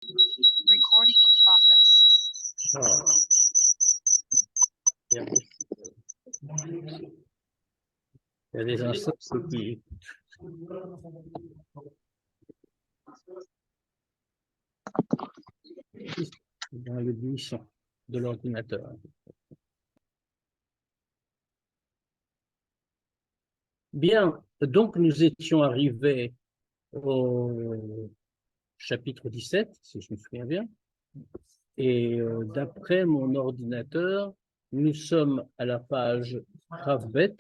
Recording in progress. Ah. Il y a- il y a des instances qui... dans le buisson de l'ordinateur. Bien, donc nous étions arrivés au chapitre 17, si je me souviens bien, et d'après mon ordinateur, nous sommes à la page Ravbet.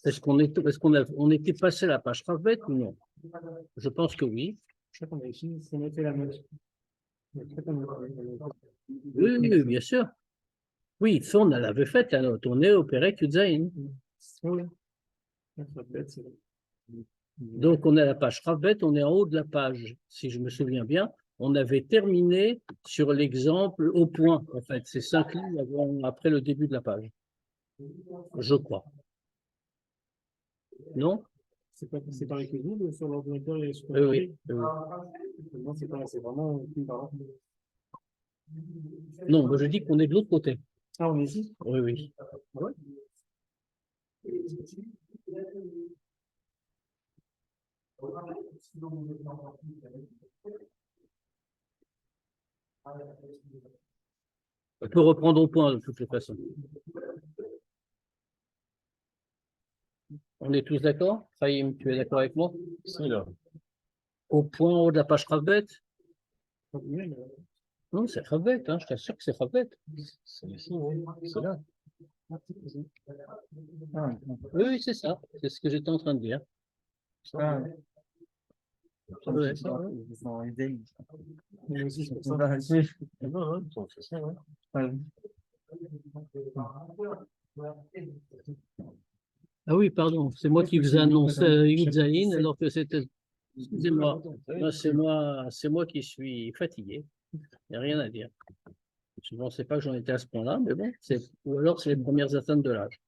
Est-ce qu'on était passé à la page Ravbet ou non? Je pense que oui. Je crois qu'on a ici, c'est noté la note. Oui, oui, bien sûr. Oui, ça, on l'avait fait, la note. On est au Perek Yudzaïn. Oui. Donc, on est à la page Ravbet, on est en haut de la page, si je me souviens bien. On avait terminé sur l'exemple au point, en fait. C'est 5 lignes après le début de la page. Je crois. Non? C'est pas avec vous sur l'ordinateur et sur Oui, oui. Non, c'est vraiment une parole. Non, moi, je dis qu'on est de l'autre côté. Ah, on est ici? Oui, oui. Ouais. On peut reprendre au point de toutes les façons. On est tous d'accord? Fahim, tu es d'accord avec moi? C'est là. Au point en haut de la page Ravbet? Non, c'est Ravbet, hein, je t'assure que c'est Ravbet. C'est ici, oui. C'est là. Ah, Oui, oui, c'est ça. C'est ce que j'étais en train de dire. ah. Ouais. Mais aussi, c'est pour ça. Non, non, on fait ça, ouais. Ah oui, pardon, c'est moi qui vous annonce Yudzaïn alors que c'était. Excusez-moi, c'est moi qui suis fatigué. Il n'y a rien à dire. Je ne pensais pas que j'en étais à ce point-là, mais bon, ou alors c'est les premières atteintes de l'âge.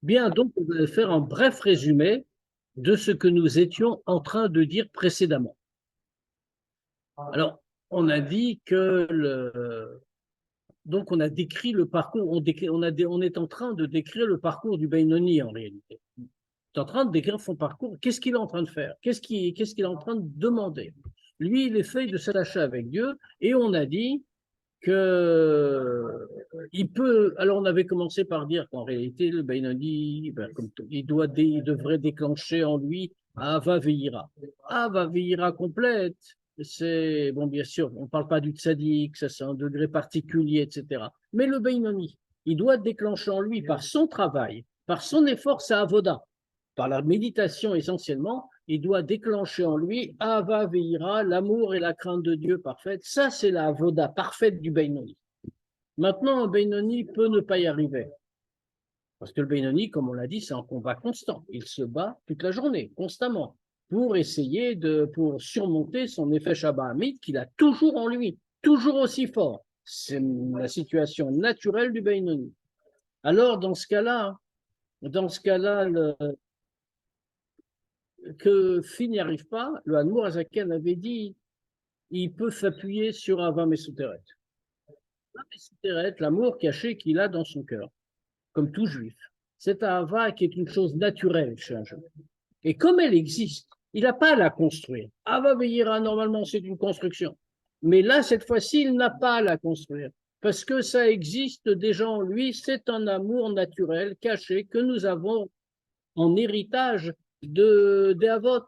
Bien, donc on va faire un bref résumé de ce que nous étions en train de dire précédemment. Alors, on a dit que donc on a décrit le parcours, on est en train de décrire le parcours du Benoni en réalité. On est en train de décrire son parcours. Qu'est-ce qu'il est en train de faire? Qu'est-ce qu'il est en train de demander? Lui, il essaye de s'attacher avec Dieu, et on a dit que il peut. Alors, on avait commencé par dire qu'en réalité, le Benoni, il devrait déclencher en lui Ava Veira. Ava Veira complète. C'est bon, bien sûr, on ne parle pas du tzaddik, ça c'est un degré particulier, etc. Mais le Benoni, il doit déclencher en lui par son travail, par son effort, sa avoda, par la méditation essentiellement, il doit déclencher en lui Ava Veira, l'amour et la crainte de Dieu parfaite. Ça, c'est la avoda parfaite du Benoni. Maintenant, un Benoni peut ne pas y arriver. Parce que le Benoni, comme on l'a dit, c'est un combat constant. Il se bat toute la journée, constamment, pour essayer pour surmonter son effet Shabbahamite qu'il a toujours en lui, toujours aussi fort. C'est la situation naturelle du Benoni. Alors, dans ce cas-là, que Phi n'y arrive pas, le Hanmour Azaken avait dit il peut s'appuyer sur Ava Mesuteret. Ava Mesuteret, l'amour caché qu'il a dans son cœur, comme tout juif. C'est Ava qui est une chose naturelle chez un juif. Et comme elle existe, il n'a pas à la construire. Ava Veira, normalement, c'est une construction. Mais là, cette fois-ci, il n'a pas à la construire. Parce que ça existe déjà en lui, c'est un amour naturel, caché, que nous avons en héritage des Avot,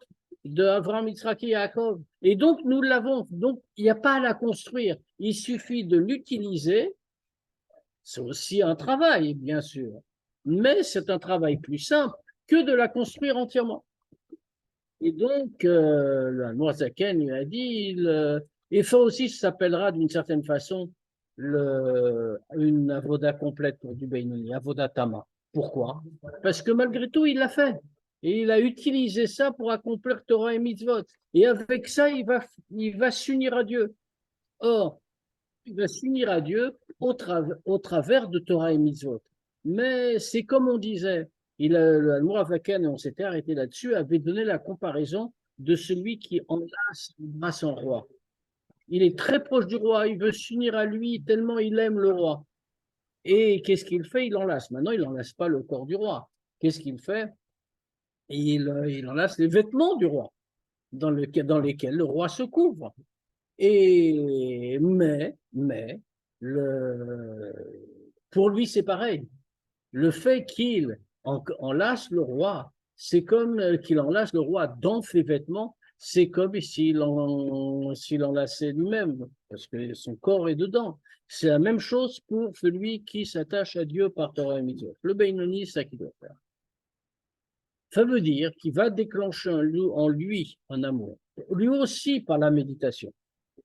de Avraham, Yitzhak et Yaakov. Et donc, nous l'avons. Donc, il n'y a pas à la construire. Il suffit de l'utiliser. C'est aussi un travail, bien sûr. Mais c'est un travail plus simple que de la construire entièrement. Et donc, le Moazaken lui a dit, et ça aussi s'appellera d'une certaine façon une avoda complète pour du Beinoni, avoda tama. Pourquoi? Parce que malgré tout, il l'a fait. Et il a utilisé ça pour accomplir Torah et Mitzvot. Et avec ça, il va s'unir à Dieu. Or, il va s'unir à Dieu au travers de Torah et Mitzvot. Mais c'est comme on disait, Le Mouravaken, et on s'était arrêté là-dessus, avait donné la comparaison de celui qui enlace grâce en roi. Il est très proche du roi, il veut s'unir à lui tellement il aime le roi. Et qu'est-ce qu'il fait? Il enlace. Maintenant, il n'enlace pas le corps du roi. Qu'est-ce qu'il fait? Il enlace les vêtements du roi, dans lesquels le roi se couvre. Pour lui, c'est pareil. Le fait qu'il enlace le roi, c'est comme qu'il enlace le roi dans ses vêtements, c'est comme s'il enlaçait lui-même, parce que son corps est dedans. C'est la même chose pour celui qui s'attache à Dieu par Torah et Mitzvot. Le Beinoni, c'est ça qu'il doit faire. Ça veut dire qu'il va déclencher en lui un amour, lui aussi par la méditation,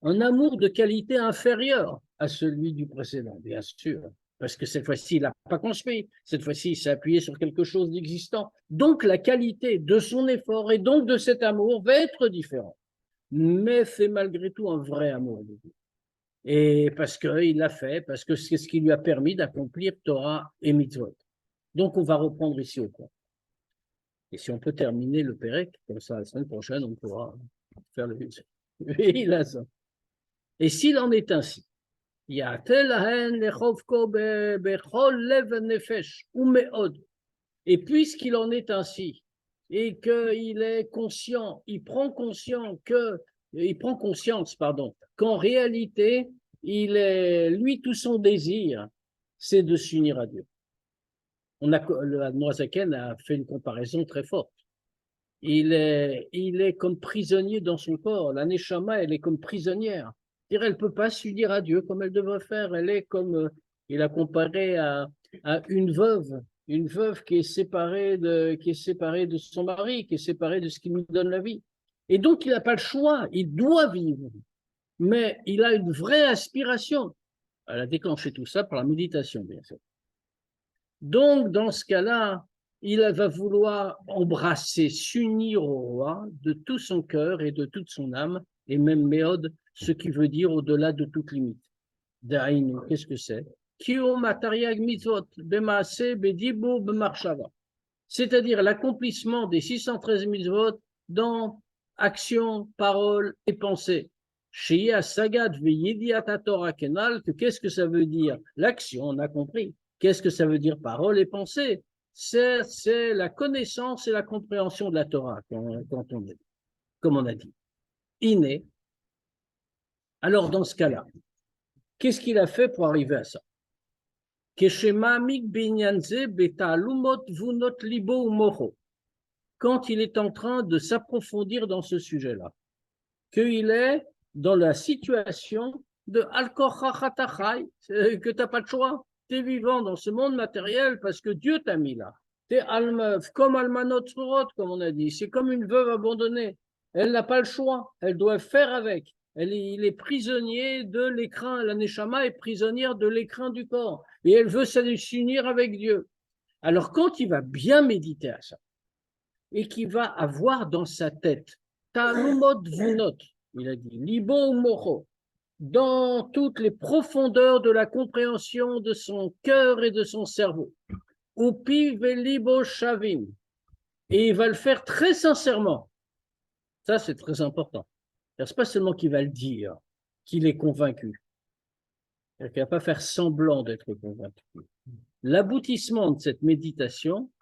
un amour de qualité inférieure à celui du précédent, bien sûr, parce que cette fois-ci, il n'a pas construit, cette fois-ci, il s'est appuyé sur quelque chose d'existant. Donc, la qualité de son effort et donc de cet amour va être différente. Mais c'est malgré tout un vrai amour de Dieu. Et parce qu'il l'a fait, parce que c'est ce qui lui a permis d'accomplir Torah et Mitzvot. Donc, on va reprendre ici au cours. Et si on peut terminer le Pérec, comme ça, la semaine prochaine, on pourra faire le Et s'il en est ainsi, et puisqu'il en est ainsi, et qu'il est conscient, il prend conscience, qu'en réalité, lui, tout son désir, c'est de s'unir à Dieu. Le Admorazaken a fait une comparaison très forte. Il est comme prisonnier dans son corps. La Neshama, elle est comme prisonnière. Elle ne peut pas s'unir à Dieu comme elle devrait faire. Elle est comme, il a comparé à une veuve qui est séparée de son mari, qui est séparée de ce qui lui donne la vie. Et donc, il n'a pas le choix, il doit vivre. Mais il a une vraie aspiration. Elle a déclenché tout ça par la méditation, bien sûr. Donc, dans ce cas-là, il va vouloir embrasser, s'unir au roi de tout son cœur et de toute son âme, et même méode, ce qui veut dire au-delà de toute limite. Daïnou, qu'est-ce que c'est? C'est-à-dire l'accomplissement des 613 mitzvot dans action, parole et pensée. Qu'est-ce que ça veut dire? L'action, on a compris. Qu'est-ce que ça veut dire parole et pensée? C'est la connaissance et la compréhension de la Torah, comme on a dit. Inné. Alors, dans ce cas-là, qu'est-ce qu'il a fait pour arriver à ça? Quand il est en train de s'approfondir dans ce sujet-là, qu'il est dans la situation de Al-Kochachatachai, que tu n'as pas de choix. Tu es vivant dans ce monde matériel parce que Dieu t'a mis là. Tu es comme Almanot Surot, comme on a dit. C'est comme une veuve abandonnée. Elle n'a pas le choix. Elle doit faire avec. Il est prisonnier de l'écrin. La Neshama est prisonnière de l'écrin du corps. Et elle veut s'unir avec Dieu. Alors, quand il va bien méditer à ça, et qu'il va avoir dans sa tête, Talumot Vunot, il a dit, Libo Mocho, dans toutes les profondeurs de la compréhension de son cœur et de son cerveau. Upi Velibo Shavim. Et il va le faire très sincèrement. Ça, c'est très important. Ce n'est pas seulement qu'il va le dire, qu'il est convaincu. Il ne va pas faire semblant d'être convaincu. L'aboutissement de cette méditation,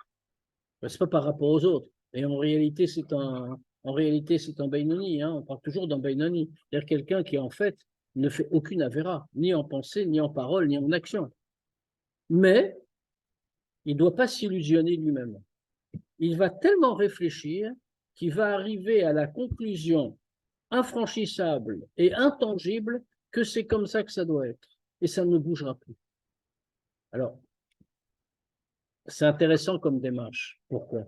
ce n'est pas par rapport aux autres. Et en réalité, c'est un Beinoni. On parle toujours d'un Beinoni. C'est-à-dire quelqu'un qui, en fait, ne fait aucune avéra, ni en pensée, ni en parole, ni en action. Mais il ne doit pas s'illusionner lui-même. Il va tellement réfléchir qu'il va arriver à la conclusion infranchissable et intangible que c'est comme ça que ça doit être. Et ça ne bougera plus. Alors, c'est intéressant comme démarche. Pourquoi?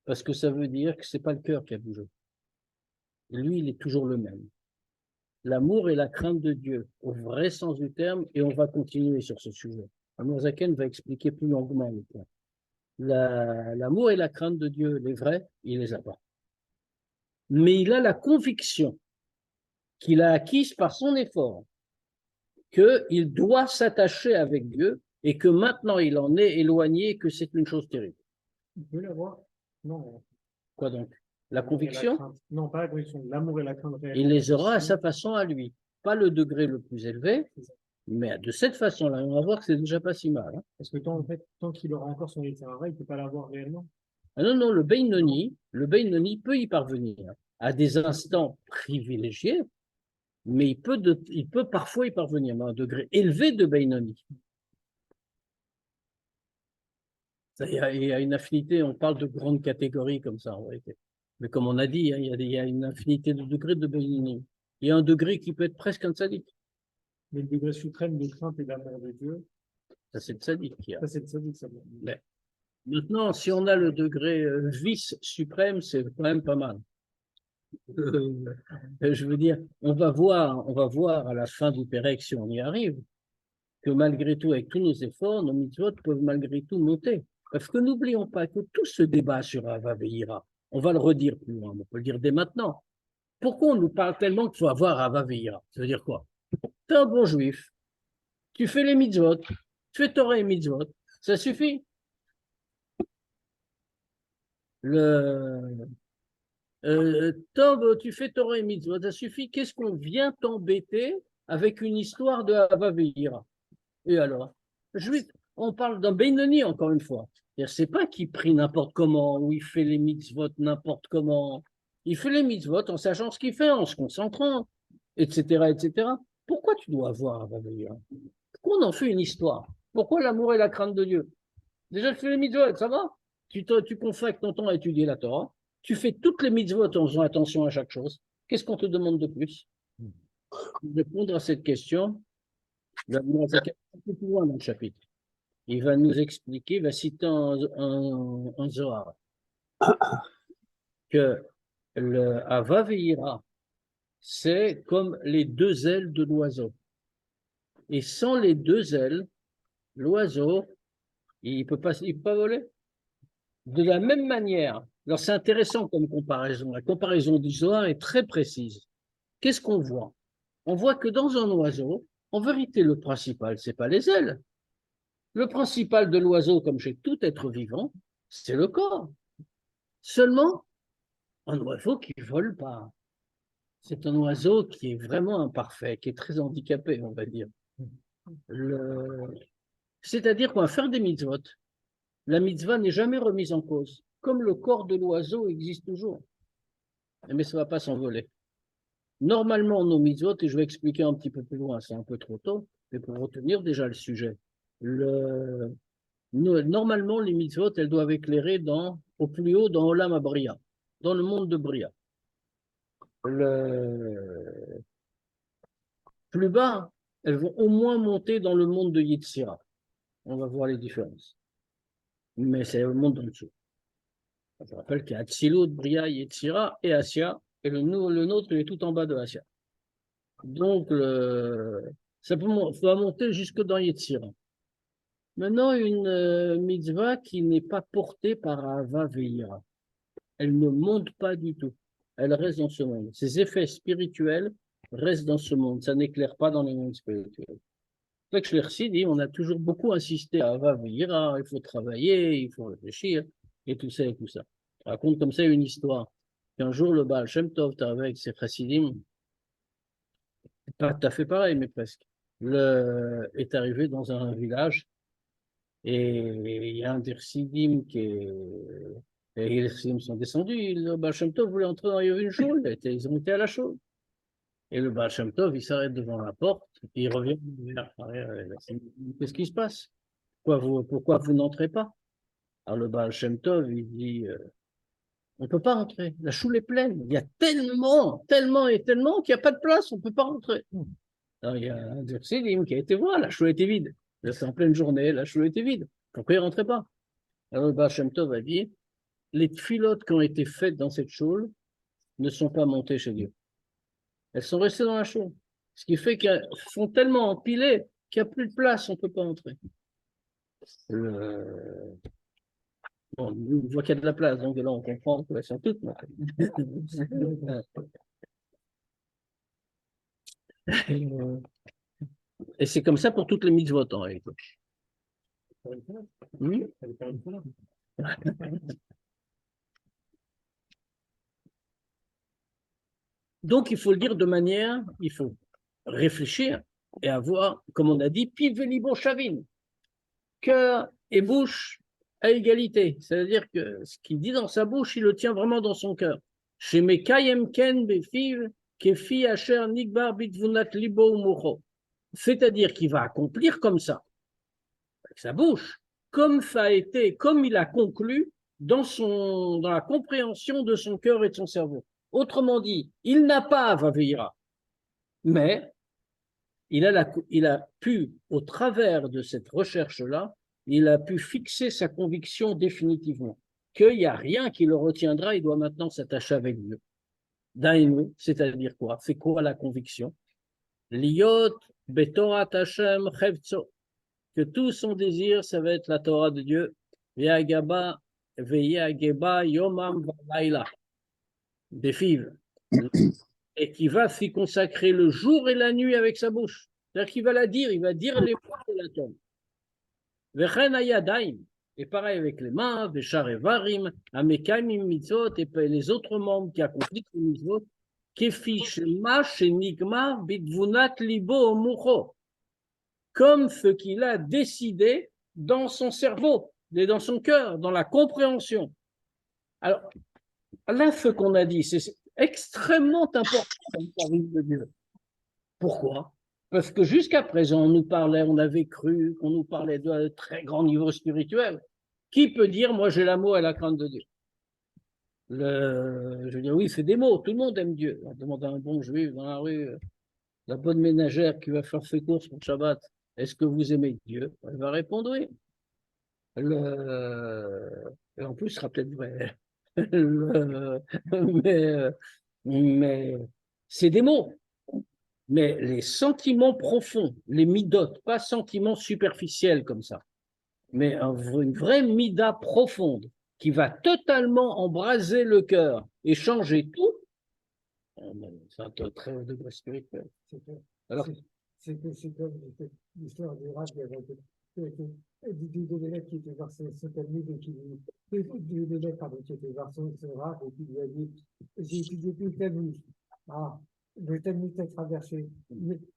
Parce que ça veut dire que ce n'est pas le cœur qui a bougé. Lui, il est toujours le même. L'amour et la crainte de Dieu, au vrai sens du terme, et on va continuer sur ce sujet. Admorazaken va expliquer plus longuement le point. L'amour et la crainte de Dieu, les vrais, il les a pas. Mais il a la conviction qu'il a acquise par son effort qu'il doit s'attacher avec Dieu et que maintenant il en est éloigné et que c'est une chose terrible. Il peut l'avoir? Non. Quoi donc? La L'amour et conviction, crainte. Non, pas la conviction. L'amour et la crainte réelle. il les aura à sa façon à lui. Pas le degré le plus élevé, C'est ça. mais de cette façon-là, on va voir que c'est déjà pas si mal. Hein. Parce que en fait, tant qu'il aura encore son Yetzirara, il ne peut pas l'avoir réellement. Ah non, non, le Beinoni peut y parvenir à des instants privilégiés, mais il peut parfois y parvenir à un degré élevé de Beinoni. Il y a une affinité, on parle de grandes catégories comme ça en vérité. Mais comme on a dit, hein, il y a une infinité de degrés de Beinoni. Il y a un degré qui peut être presque un tzaddik. Mais le degré suprême de crainte et d'amour de Dieu, Ça, c'est le tzaddik qui a. ça, c'est le tzaddik, ça. Mais maintenant, si on a le degré vice suprême, c'est quand même pas mal. Je veux dire, on va voir à la fin du Pérec, si on y arrive, que malgré tout, avec tous nos efforts, nos mitzvot peuvent malgré tout monter. Parce que n'oublions pas que tout ce débat sur Ava Veira, on va le redire plus loin, on peut le dire dès maintenant. Pourquoi on nous parle tellement qu'il faut avoir Ava Veira? Ça veut dire quoi? Tu es un bon juif, tu fais les mitzvot, tu fais Torah et mitzvot, ça suffit. Tom, tu fais Torah et mitzvot, ça suffit. Qu'est-ce qu'on vient t'embêter avec une histoire de Ava Veira? Et alors? Juif, on parle d'un Beinoni encore une fois. C'est pas qu'il prie n'importe comment ou il fait les mitzvot n'importe comment. Il fait les mitzvot en sachant ce qu'il fait, en se concentrant, etc., etc. Pourquoi tu dois avoir Ava Veira? Pourquoi on en fait une histoire? Pourquoi l'amour et la crainte de Dieu? Déjà, tu fais les mitzvot, ça va? Tu consacres ton temps à étudier la Torah. Tu fais toutes les mitzvot en faisant attention à chaque chose. Qu'est-ce qu'on te demande de plus? Pour répondre à cette question, il va venir un peu plus loin dans le chapitre. Il va nous expliquer, il va citer un Zohar, que le Hava Veira, c'est comme les deux ailes de l'oiseau. Et sans les deux ailes, l'oiseau, il ne peut pas voler. De la même manière, alors c'est intéressant comme comparaison. La comparaison du Zohar est très précise. Qu'est-ce qu'on voit? On voit que dans un oiseau, en vérité, le principal, ce n'est pas les ailes. Le principal de l'oiseau, comme chez tout être vivant, c'est le corps. Seulement, un oiseau qui ne vole pas. C'est un oiseau qui est vraiment imparfait, qui est très handicapé, on va dire. C'est-à-dire qu'on va faire des mitzvot. La mitzvah n'est jamais remise en cause. Comme le corps de l'oiseau existe toujours. Mais ça ne va pas s'envoler. Normalement, nos mitzvot, et je vais expliquer un petit peu plus loin, c'est un peu trop tôt, mais pour retenir déjà le sujet. Normalement, les mitzvot, elles doivent éclairer au plus haut dans Olam Abria, dans le monde de Bria. Plus bas, elles vont au moins monter dans le monde de Yetzira. On va voir les différences. Mais c'est le monde en dessous. Je rappelle qu'il y a Atzilut, Bria, Yetzira et Asya, et le nôtre, il est tout en bas de Asya. Donc, ça va monter jusque dans Yetzira. Maintenant, une mitzvah qui n'est pas portée par Ava Veira. Elle ne monte pas du tout. Elle reste dans ce monde. Ses effets spirituels restent dans ce monde. Ça n'éclaire pas dans le monde spirituel. C'est pour ça que chez les Chassidim, on a toujours beaucoup insisté à Ava Veira, il faut travailler, il faut réfléchir, et tout ça, et tout ça. Je raconte comme ça une histoire. Qu'un jour, le Baal Shem Tov est arrivé avec ses Chassidim, pas tout à fait pareil, mais presque. Est arrivé dans un village, et il y a un des Chassidim et les Chassidim sont descendus. Le Baal Shem Tov voulait entrer dans une chaude, ils ont été à la chaude. Et le Baal Shem Tov, il s'arrête devant la porte, et il revient vers l'arrière. Qu'est-ce qui se passe? Pourquoi vous n'entrez pas? Alors le Baal Shem Tov, il dit, on ne peut pas rentrer, la choule est pleine. Il y a tellement, tellement et tellement qu'il n'y a pas de place, on ne peut pas rentrer. Alors il y a un des Chassidim qui a été voir, la choule était vide. C'est en pleine journée, la choule était vide. Pourquoi il ne rentrait pas? Alors le Baal Shem Tov a dit, les tfilotes qui ont été faites dans cette choule ne sont pas montées chez Dieu. Elles sont restées dans la choule. Ce qui fait qu'elles sont tellement empilées qu'il n'y a plus de place, on ne peut pas entrer. Bon, on voit qu'il y a de la place, donc là on comprend qu'elles sont toutes montées. Et c'est comme ça pour toutes les mitzvot en réalité. Donc, il faut le dire de manière, il faut réfléchir et avoir, comme on a dit, piv velibo shavin, cœur et bouche à égalité. C'est-à-dire que ce qu'il dit dans sa bouche, il le tient vraiment dans son cœur. Chez Mekayem Ken Befiv, Kefi Asher Nigbar Bitvunat Libo Mocho. C'est-à-dire qu'il va accomplir comme ça, avec sa bouche, comme ça a été, comme il a conclu dans la compréhension de son cœur et de son cerveau. Autrement dit, il n'a pas Vaveira, mais il a pu, au travers de cette recherche-là, il a pu fixer sa conviction définitivement, qu'il n'y a rien qui le retiendra, il doit maintenant s'attacher avec Dieu. Dainu, c'est-à-dire quoi? C'est quoi la conviction? Liot betorat Hashem chevtso, que tout son désir, ça va être la Torah de Dieu, ve'agaba yomam v'layla, befiv, et qui va s'y consacrer le jour et la nuit avec sa bouche. C'est-à-dire qu'il va la dire, il va dire les mots de la Torah. Vechen ayadaim, et pareil avec les mains, vechar evarim, amekaimim mitzvot, et les autres membres qui accomplissent les mitzvot, kefi shema shenigma bitvunat libo mucho, comme ce qu'il a décidé dans son cerveau, et dans son cœur, dans la compréhension. Alors, là, ce qu'on a dit, c'est extrêmement important dans le service de Dieu. Pourquoi? Parce que jusqu'à présent, on avait cru qu'on nous parlait de très grand niveau spirituel. Qui peut dire, moi j'ai l'amour et la crainte de Dieu? Je veux dire, oui, c'est des mots, tout le monde aime Dieu. On demande à un bon juif dans la rue, la bonne ménagère qui va faire ses courses pour Shabbat, est-ce que vous aimez Dieu? Elle va répondre oui. Et en plus, ce sera peut-être vrai. Mais c'est des mots. Mais les sentiments profonds, les midot, pas sentiments superficiels comme ça, mais une vraie mida profonde qui va totalement embraser le cœur et changer tout, c'est un très haut degré spirituel. Alors, c'est comme l'histoire du Rav qui avait du élève qui était vers ce Talmud et qui du élève qui était vers ce Rav et qui lui a dit j'ai étudié tout le Talmud. Ah, le Talmud t'a traversé.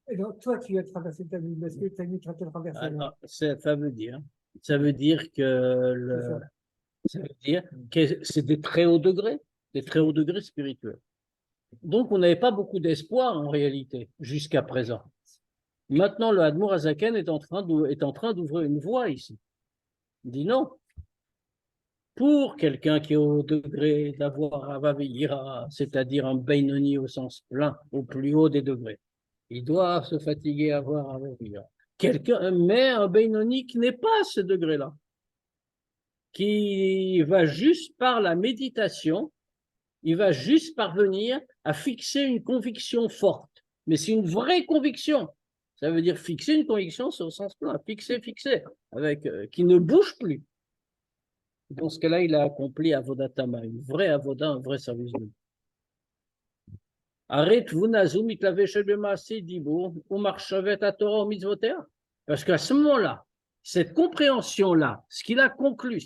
Et donc, toi, tu as traversé le Talmud. Est-ce que le Talmud t'a traversé? alors, ça veut dire que ça veut dire que c'est des très hauts degrés spirituels. Donc, on n'avait pas beaucoup d'espoir en réalité jusqu'à présent. Maintenant, le Admour Azaken est en train d'ouvrir une voie ici. Il dit non. Pour quelqu'un qui est au degré d'avoir Avaveira, c'est-à-dire un Beinoni au sens plein, au plus haut des degrés, il doit se fatiguer à avoir Avaveira. Mais un Beinoni qui n'est pas à ce degré-là, qui va juste par la méditation, il va juste parvenir à fixer une conviction forte. Mais c'est une vraie conviction. Ça veut dire fixer une conviction au sens plein, fixer, avec, qui ne bouge plus. Dans ce cas-là, il a accompli Avodatama, une vraie Avoda, un vrai service de Dieu. Arrête, vous nazum, parce qu'à ce moment-là, cette compréhension-là, ce qu'il a conclu,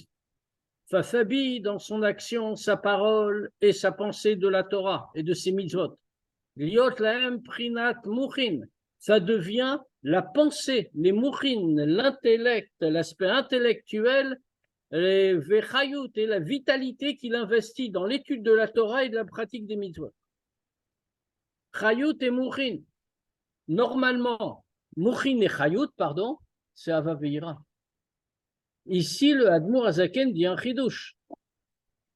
ça s'habille dans son action, sa parole et sa pensée de la Torah et de ses mitzvot. Liot laem prinat mouchin, ça devient la pensée, les mouchin, l'intellect, l'aspect intellectuel, les vechayut et la vitalité qu'il investit dans l'étude de la Torah et de la pratique des mitzvot. Chayut et mouchin. Normalement, mouchin et chayut, pardon, c'est avaveira. Ici, le Admour Azaken dit un chidouche.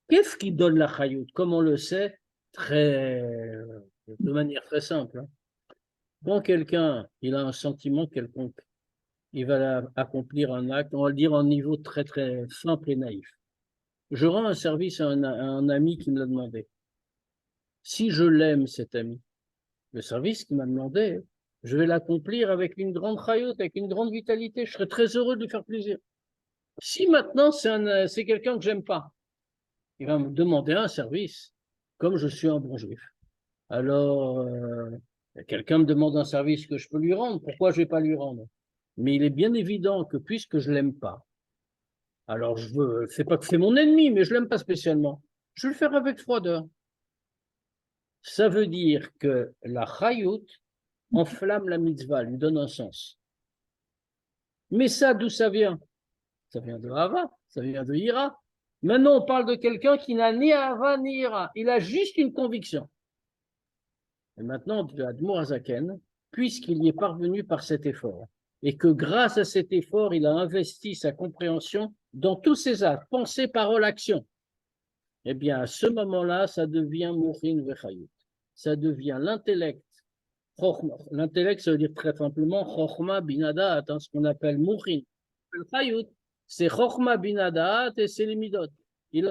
Qu'est-ce qui donne la chayut? Comme on le sait, de manière très simple. Quand quelqu'un il a un sentiment quelconque, il va accomplir un acte, on va le dire en niveau très très simple et naïf. Je rends un service à un ami qui me l'a demandé. Si je l'aime, cet ami, le service qu'il m'a demandé, je vais l'accomplir avec une grande chayut, avec une grande vitalité. Je serai très heureux de lui faire plaisir. Si maintenant c'est quelqu'un que j'aime pas, il va me demander un service, comme je suis un bon juif. Alors, quelqu'un me demande un service que je peux lui rendre, pourquoi je ne vais pas lui rendre? Mais il est bien évident que puisque je ne l'aime pas, Alors, c'est pas que c'est mon ennemi, mais je l'aime pas spécialement. Je vais le faire avec froideur. Ça veut dire que la chayut enflamme la mitzvah, lui donne un sens. Mais ça, d'où ça vient? Ça vient de Hava, ça vient de Ira. Maintenant, on parle de quelqu'un qui n'a ni Hava ni Ira. Il a juste une conviction. Et maintenant, de Admour Azaken, puisqu'il y est parvenu par cet effort, et que grâce à cet effort, il a investi sa compréhension dans tous ses actes, pensée, parole, action, eh bien, à ce moment-là, ça devient Mouchin Vechayut. Ça devient l'intellect. L'intellect, ça veut dire très simplement Chochma Binadat, ce qu'on appelle Mouchin. Le Chayut, c'est Chochma Binadat et c'est les Midot.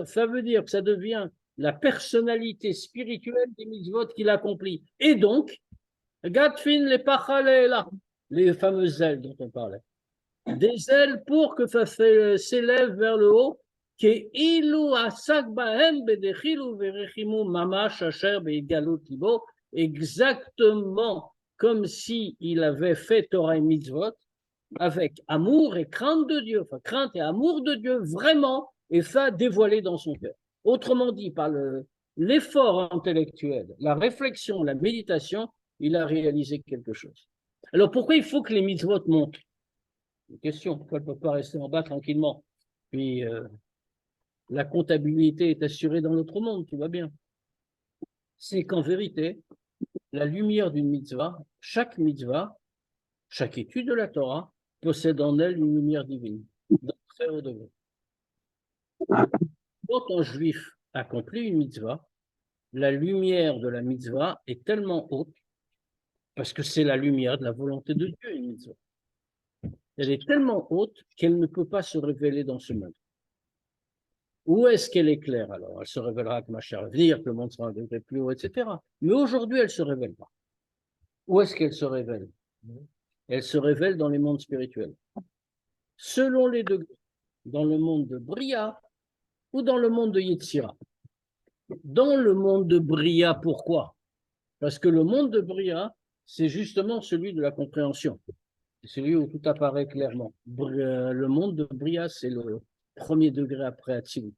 Ça veut dire que ça devient la personnalité spirituelle des mitzvot qu'il accomplit. Et donc, Gatfin les Pachalela, les fameuses ailes dont on parlait. Des ailes pour que ça s'élève vers le haut, exactement comme s'il avait fait Torah et Mitzvot avec amour et crainte de Dieu, enfin crainte et amour de Dieu vraiment, et ça dévoilé dans son cœur. Autrement dit, par l'effort intellectuel, la réflexion, la méditation, il a réalisé quelque chose. Alors pourquoi il faut que les mitzvot montent? Une question, pourquoi elle ne peut pas rester en bas tranquillement? Puis la comptabilité est assurée dans notre monde, tout va bien. C'est qu'en vérité, la lumière d'une mitzvah, chaque étude de la Torah, possède en elle une lumière divine, d'un très haut degré. Quand un juif accomplit une mitzvah, la lumière de la mitzvah est tellement haute, parce que c'est la lumière de la volonté de Dieu, une mitzvah. Elle est tellement haute qu'elle ne peut pas se révéler dans ce monde. Où est-ce qu'elle est claire alors? Elle se révélera que ma chère venir, que le monde sera un degré plus haut, etc. Mais aujourd'hui, elle ne se révèle pas. Où est-ce qu'elle se révèle? Elle se révèle dans les mondes spirituels. Selon les degrés, dans le monde de Bria ou dans le monde de Yetzira. Dans le monde de Bria, pourquoi? Parce que le monde de Bria, c'est justement celui de la compréhension. C'est celui où tout apparaît clairement. Le monde de Bria, c'est le premier degré après Atzilut.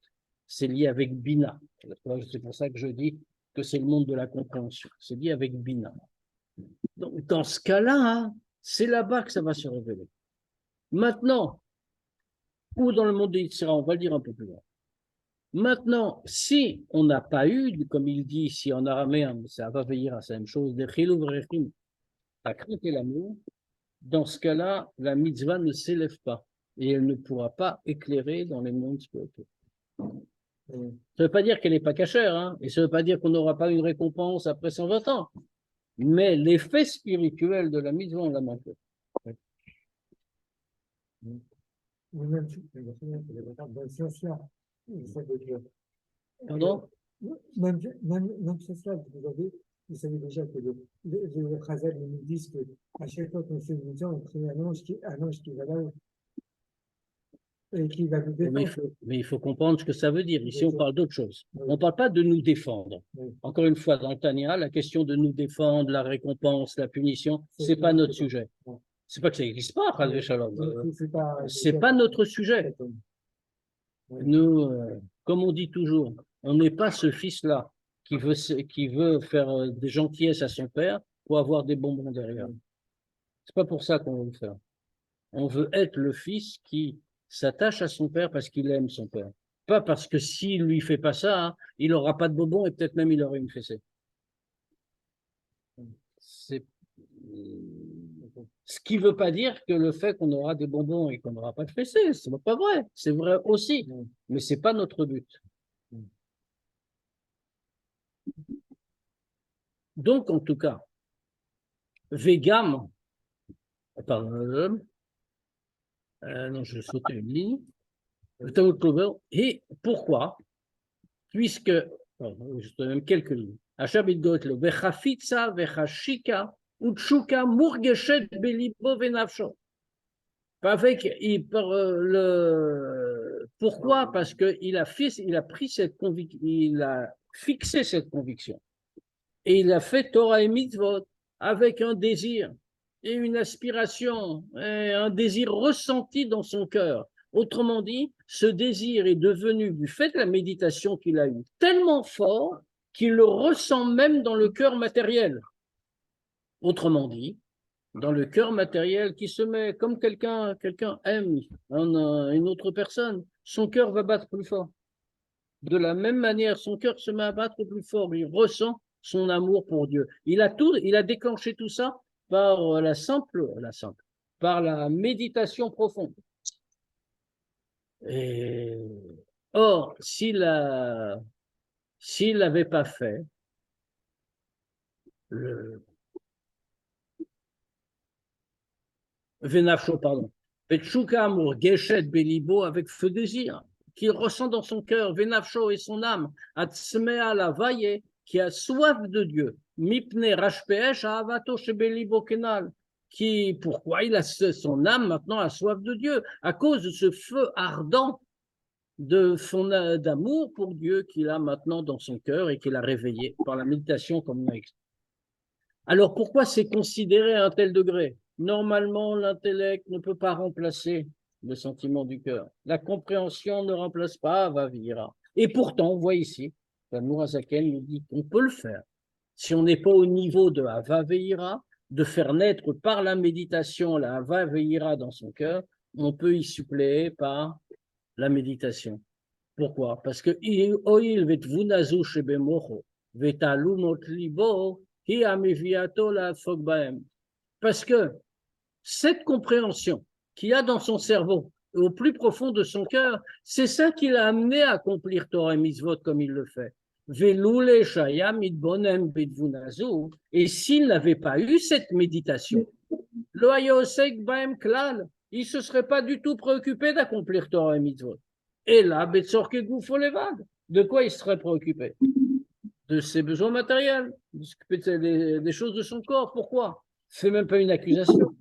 C'est lié avec Bina. C'est pour ça que je dis que c'est le monde de la compréhension. C'est lié avec Bina. Donc, dans ce cas-là, c'est là-bas que ça va se révéler. Maintenant, ou dans le monde de Yitzhara, on va le dire un peu plus loin. Maintenant, si on n'a pas eu, comme il dit ici en araméen, ça va veiller à la même chose, de chilou vrechim, la crainte et l'amour, dans ce cas-là, la mitzvah ne s'élève pas et elle ne pourra pas éclairer dans les mondes spirituels. Ça ne veut pas dire qu'elle n'est pas cachère, hein, et ça ne veut pas dire qu'on n'aura pas une récompense après 120 ans. Mais l'effet spirituel de la mitzvah, on l'a manqué. Même si dans ce sens-là, ça veut dire. Pardon? Même ce soir, vous savez déjà que le Chazal nous dit qu'à chaque fois qu'on fait une mission, on crée un ange qui va là et qui va nous défendre. Mais il faut comprendre ce que ça veut dire. Ici, on parle d'autre chose. On ne parle pas de nous défendre. Encore une fois, dans le Tania, la question de nous défendre, la récompense, la punition, ce n'est pas notre sujet. C'est pas que ça n'existe pas, c'est pas notre sujet. Nous, comme on dit toujours, on n'est pas ce fils-là qui veut faire des gentillesses à son père pour avoir des bonbons derrière. C'est pas pour ça qu'on veut le faire. On veut être le fils qui s'attache à son père parce qu'il aime son père. Pas parce que s'il lui fait pas ça, hein, il n'aura pas de bonbons et peut-être même il aura une fessée. C'est ce qui ne veut pas dire que le fait qu'on aura des bonbons et qu'on n'aura pas de fessée, ce n'est pas vrai. C'est vrai aussi, mais ce n'est pas notre but. Donc, en tout cas, Vegam, pardon, non, je vais sauter une ligne. Et pourquoi? Puisque, juste même quelques lignes. Avec pourquoi? Parce qu'il a pris cette conviction, il a fixé cette conviction. Et il a fait Torah et Mitzvot avec un désir et une aspiration, et un désir ressenti dans son cœur Autrement dit, ce désir est devenu, du fait de la méditation qu'il a eue, tellement fort qu'il le ressent même dans le cœur matériel. Autrement dit, dans le cœur matériel qui se met comme quelqu'un aime une autre personne, son cœur va battre plus fort. De la même manière, son cœur se met à battre plus fort, il ressent son amour pour Dieu. Il a déclenché tout ça par par la méditation profonde. Et, or, s'il l'avait pas fait, Venafsho, pardon, Petchouka amour, Geshet Belibo, avec ce désir qu'il ressent dans son cœur, Venafsho et son âme, Atzmea la vaille, qui a soif de Dieu, Mipne Rashpeesh Avato Shebelibo Kenal, pourquoi son âme maintenant a soif de Dieu, à cause de ce feu ardent d'amour pour Dieu qu'il a maintenant dans son cœur et qu'il a réveillé par la méditation comme on a expliqué. Alors pourquoi c'est considéré à un tel degré? Normalement, l'intellect ne peut pas remplacer le sentiment du cœur. La compréhension ne remplace pas Avavira. Et pourtant, on voit ici, l'Admour Hazaken nous dit qu'on peut le faire. Si on n'est pas au niveau de Avavira, de faire naître par la méditation la Avavira dans son cœur, on peut y suppléer par la méditation. Pourquoi? Parce que parce que cette compréhension qu'il y a dans son cerveau, au plus profond de son cœur, c'est ça qui l'a amené à accomplir Torah et Mitzvot comme il le fait. Et s'il n'avait pas eu cette méditation, il ne se serait pas du tout préoccupé d'accomplir Torah et Mitzvot. Et là, de quoi il serait préoccupé? De ses besoins matériels, des choses de son corps. Pourquoi? Ce n'est même pas une accusation.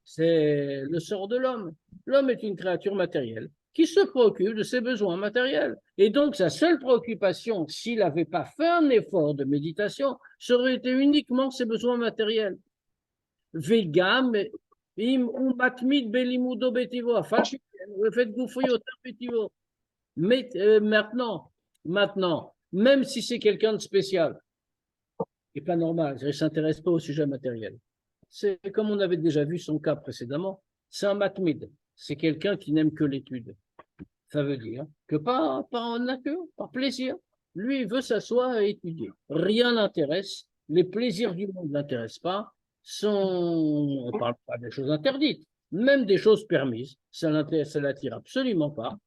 C'est le sort de l'homme. L'homme est une créature matérielle qui se préoccupe de ses besoins matériels. Et donc, sa seule préoccupation, s'il n'avait pas fait un effort de méditation, serait été uniquement ses besoins matériels. Vegam, im ou matmid belimudo betivo, mais maintenant, même si c'est quelqu'un de spécial, qui n'est pas normal, il ne s'intéresse pas au sujet matériel. C'est comme on avait déjà vu son cas précédemment, c'est un matmid, c'est quelqu'un qui n'aime que l'étude. Ça veut dire que par nature, par plaisir, lui, il veut s'asseoir et étudier. Rien n'intéresse, les plaisirs du monde ne l'intéressent pas, on ne parle pas des choses interdites, même des choses permises, ça ne l'attire absolument pas.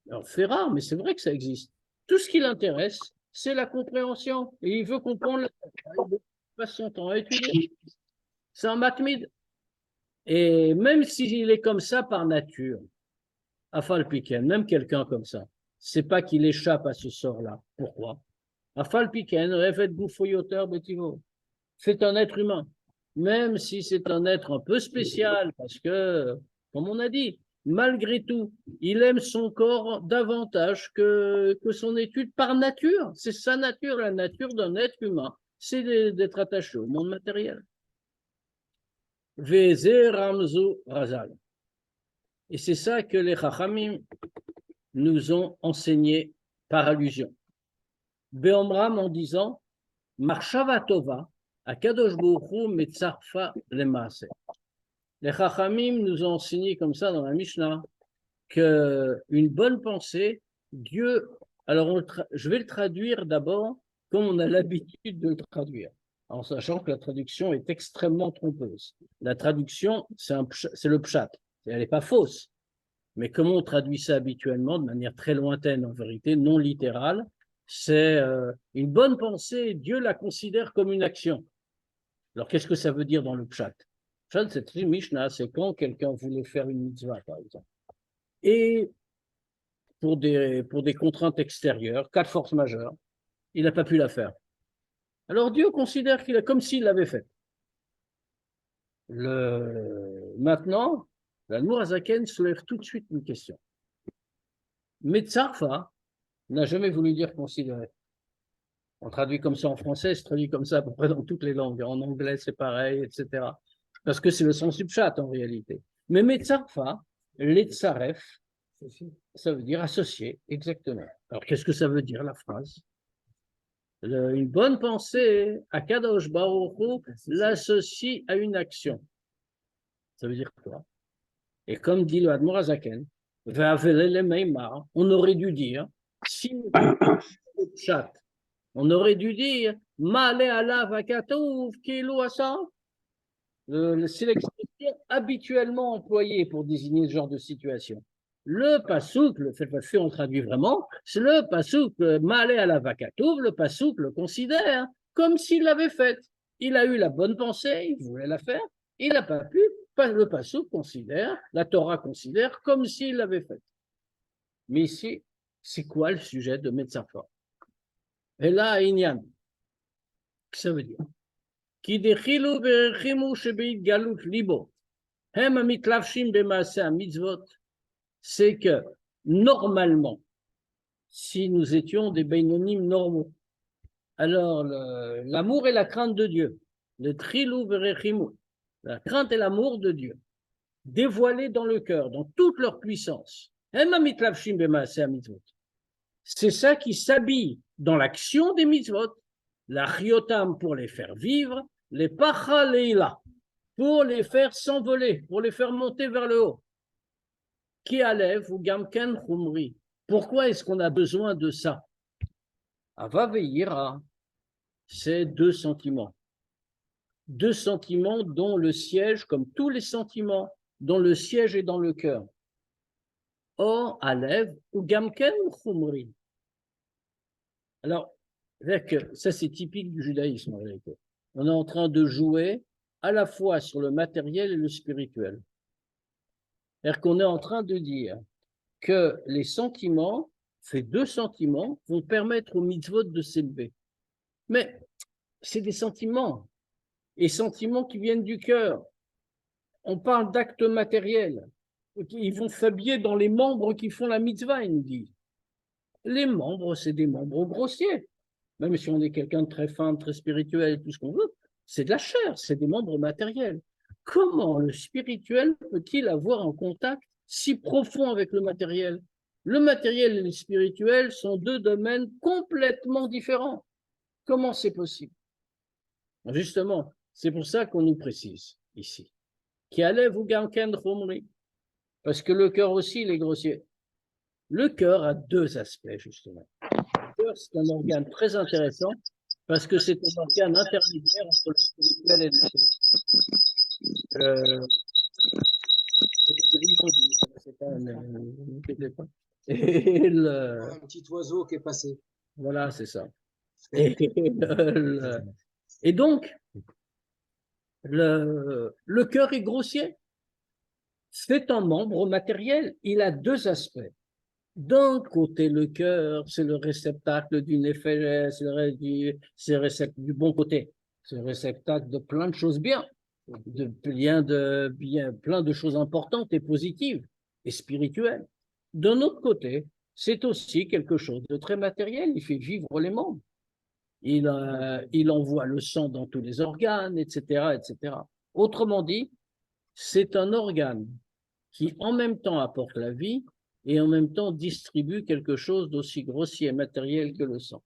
Alors, c'est rare, mais c'est vrai que ça existe. Tout ce qui l'intéresse, c'est la compréhension. Et il veut comprendre, il passe son temps à étudier. C'est un matmid. Et même s'il est comme ça par nature, Afal Piken, même quelqu'un comme ça, c'est pas qu'il échappe à ce sort-là. Pourquoi? Afal Piken, Refet Bouffoyoteur Betivo. C'est un être humain. Même si c'est un être un peu spécial, parce que, comme on a dit, malgré tout, il aime son corps davantage que son étude par nature. C'est sa nature, la nature d'un être humain. C'est d'être attaché au monde matériel. Veze Ramzu Razal. Et c'est ça que les Chachamim nous ont enseigné par allusion. Beomram en disant Marshavatova, Akadosh Baruch Hu Metzarfa Lemaase. Les Chachamim nous ont enseigné comme ça dans la Mishnah qu'une bonne pensée, Dieu, alors je vais le traduire d'abord comme on a l'habitude de le traduire, en sachant que la traduction est extrêmement trompeuse. La traduction, c'est le pshat, elle n'est pas fausse, mais comment on traduit ça habituellement, de manière très lointaine en vérité, non littérale, c'est une bonne pensée, Dieu la considère comme une action. Alors qu'est-ce que ça veut dire dans le pshat? C'est une Mishnah, c'est quand quelqu'un voulait faire une mitzvah, par exemple. Et pour des contraintes extérieures, cas de force majeure, il n'a pas pu la faire. Alors Dieu considère qu'il a comme s'il l'avait fait. Maintenant, l'Admour Hazaken soulève tout de suite une question. Metzarfa n'a jamais voulu dire considérer. On traduit comme ça en français, c'est traduit comme ça à peu près dans toutes les langues. En anglais, c'est pareil, etc. Parce que c'est le sens du pshat en réalité. Mais Metzarfa, l'Etzaref, associé. Ça veut dire associé, exactement. Alors, qu'est-ce que ça veut dire, la phrase? Une bonne pensée, Akadosh Baruch Hu l'associe à une action. Ça veut dire quoi? Et comme dit le Admor Hazaken, on aurait dû dire, si le chat, on aurait dû dire, Male ala vakatouv kilo asa. C'est l'expression habituellement employée pour désigner ce genre de situation. Le pasouk, cette fois-ci on traduit vraiment, c'est le pasouk, Male ala vakatouv, le pasouk le considère comme s'il l'avait faite. Il a eu la bonne pensée, il voulait la faire, il n'a pas pu, le pasouk considère, la Torah considère comme s'il l'avait faite. Mais ici, c'est quoi le sujet de Metzafor? Et là, Inyan, ça veut dire Ki dechilou berechimu shebeitgalut libo, hem mitlavshim bemaaseh mitzvot, c'est que normalement, si nous étions des bénonymes normaux, alors l'amour et la crainte de Dieu, le trilou berechimu, la crainte et l'amour de Dieu, dévoilés dans le cœur, dans toute leur puissance, hem mitlavshim bemaaseh mitzvot, c'est ça qui s'habille dans l'action des mitzvot, la chiotam pour les faire vivre, les pacha leila pour les faire s'envoler, pour les faire monter vers le haut. Qui alève ou gamken chumri. Pourquoi est-ce qu'on a besoin de ça? Ava veira, c'est deux sentiments. Deux sentiments dont le siège, comme tous les sentiments, dont le siège est dans le cœur. Or, alève ou gamken chumri. Alors, ça c'est typique du judaïsme en réalité. On est en train de jouer à la fois sur le matériel et le spirituel. C'est-à-dire qu'on est en train de dire que les sentiments, ces deux sentiments, vont permettre aux mitzvot de s'élever. Mais c'est des sentiments, et sentiments qui viennent du cœur. On parle d'actes matériels. Ils vont s'habiller dans les membres qui font la mitzvah, ils nous disent. Les membres, c'est des membres grossiers. Même si on est quelqu'un de très fin, très spirituel, tout ce qu'on veut, c'est de la chair, c'est des membres matériels. Comment le spirituel peut-il avoir un contact si profond avec le matériel? Le matériel et le spirituel sont deux domaines complètement différents. Comment c'est possible? Justement, c'est pour ça qu'on nous précise ici. Parce que le cœur aussi, il est grossier. Le cœur a deux aspects, justement. Le cœur, c'est un organe très intéressant parce que c'est un organe intermédiaire entre le spirituel et le et Un petit oiseau qui est passé. voilà, c'est ça. Et donc, le cœur est grossier. C'est un membre matériel. Il a deux aspects. D'un côté, le cœur, c'est le réceptacle du nefesh, c'est du bon côté. C'est le réceptacle de plein de choses bien, plein de choses importantes et positives et spirituelles. D'un autre côté, c'est aussi quelque chose de très matériel. Il fait vivre les membres. Il envoie le sang dans tous les organes, etc., etc. Autrement dit, c'est un organe qui en même temps apporte la vie et en même temps distribue quelque chose d'aussi grossier et matériel que le sang.